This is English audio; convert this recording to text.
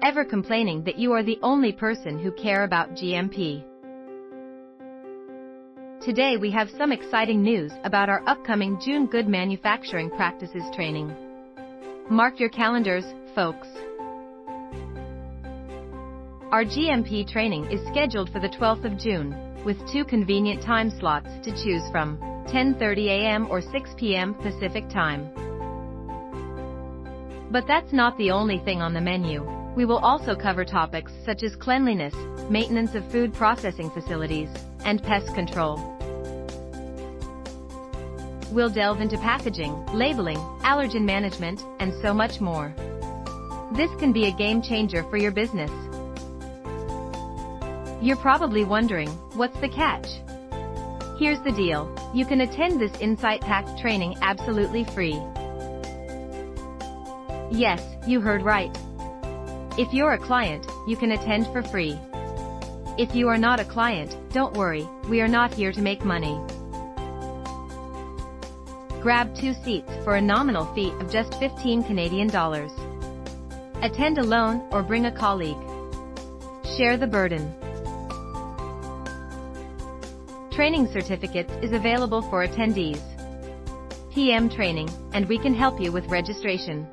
ever complaining that you are the only person who care about GMP. Today we have some exciting news about our upcoming June Good Manufacturing Practices training. Mark your calendars, folks. Our GMP training is scheduled for the 12th of June, with 2 convenient time slots to choose from, 10:30 a.m. or 6 p.m. Pacific Time. But that's not the only thing on the menu. We will also cover topics such as cleanliness, maintenance of food processing facilities, and pest control. We'll delve into packaging, labeling, allergen management, and so much more. This can be a game changer for your business. You're probably wondering, what's the catch? Here's the deal. You can attend this insight-packed training absolutely free. Yes, you heard right. If you're a client, you can attend for free. If you are not a client, don't worry, we are not here to make money. Grab 2 seats for a nominal fee of just 15 Canadian dollars. Attend alone or bring a colleague. Share the burden. Training certificates is available for attendees. PM training, and we can help you with registration.